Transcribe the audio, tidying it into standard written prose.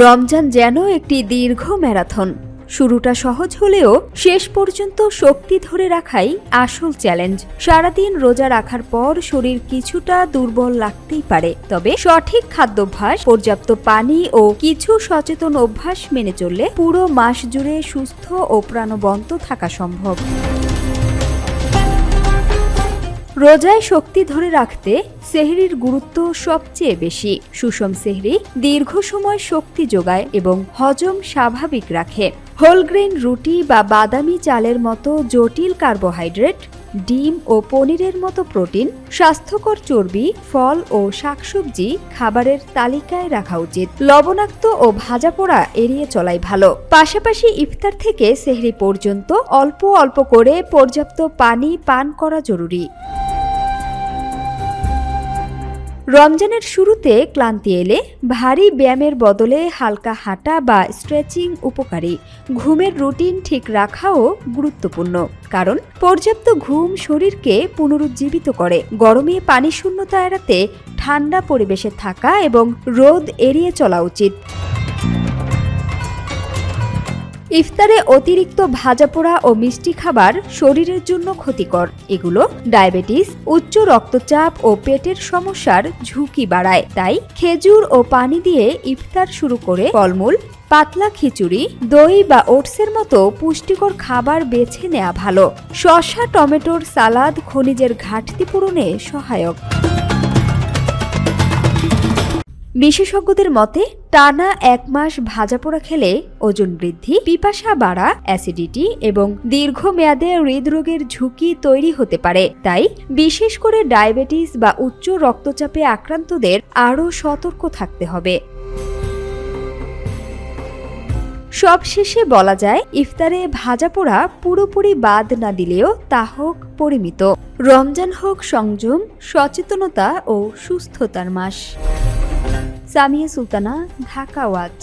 রমজান যেন একটি দীর্ঘ ম্যারাথন। শুরুটা সহজ হলেও শেষ পর্যন্ত শক্তি ধরে রাখাই আসল চ্যালেঞ্জ। সারাদিন রোজা রাখার পর শরীর কিছুটা দুর্বল লাগতেই পারে, তবে সঠিক খাদ্যাভ্যাস, পর্যাপ্ত পানি ও কিছু সচেতন অভ্যাস মেনে চললে পুরো মাস জুড়ে সুস্থ ও প্রাণবন্ত থাকা সম্ভব। রোজায় শক্তি ধরে রাখতে সেহরির গুরুত্ব সবচেয়ে বেশি। সুষম সেহরি দীর্ঘ সময় শক্তি যোগায় এবং হজম স্বাভাবিক রাখে। হোলগ্রেইন রুটি বা বাদামি চালের মতো জটিল কার্বোহাইড্রেট, ডিম ও পনিরের মতো প্রোটিন, স্বাস্থ্যকর চর্বি, ফল ও শাকসবজি খাবারের তালিকায় রাখা উচিত। লবণাক্ত ও ভাজা পোড়া এড়িয়ে চলাই ভালো। পাশাপাশি ইফতার থেকে সেহরি পর্যন্ত অল্প অল্প করে পর্যাপ্ত পানি পান করা জরুরি। রমজানের শুরুতে ক্লান্তি এলে ভারী ব্যায়ামের বদলে হালকা হাঁটা বা স্ট্রেচিং উপকারী। ঘুমের রুটিন ঠিক রাখাও গুরুত্বপূর্ণ, কারণ পর্যাপ্ত ঘুম শরীরকে পুনরুজ্জীবিত করে। গরমে পানি শূন্যতা এড়াতে ঠান্ডা পরিবেশে থাকা এবং রোদ এড়িয়ে চলা উচিত। ইফতারে অতিরিক্ত ভাজাপোড়া ও মিষ্টি খাবার শরীরের জন্য ক্ষতিকর। এগুলো ডায়াবেটিস, উচ্চ রক্তচাপ ও পেটের সমস্যার ঝুঁকি বাড়ায়। তাই খেজুর ও পানি দিয়ে ইফতার শুরু করে ফলমূল, পাতলা খিচুড়ি, দই বা ওটসের মতো পুষ্টিকর খাবার বেছে নেওয়া ভালো। শসা, টমেটোর সালাদ খনিজের ঘাটতি পূরণে সহায়ক। বিশেষজ্ঞদের মতে টানা 1 মাস ভাজাপোড়া খেলে ওজন বৃদ্ধি, পিপাসা বাড়া, অ্যাসিডিটি এবং দীর্ঘমেয়াদে হৃদরোগের ঝুঁকি তৈরি হতে পারে। তাই বিশেষ করে ডায়াবেটিস বা উচ্চ রক্তচাপে আক্রান্তদের আরও সতর্ক থাকতে হবে। সবশেষে বলা যায়, ইফতারে ভাজাপোড়া পুরোপুরি বাদ না দিলেও তা হোক পরিমিত। রমজান হোক সংযম, সচেতনতা ও সুস্থতার মাস। সামিয়া সুলতানা, ঢাকা ওয়াচ।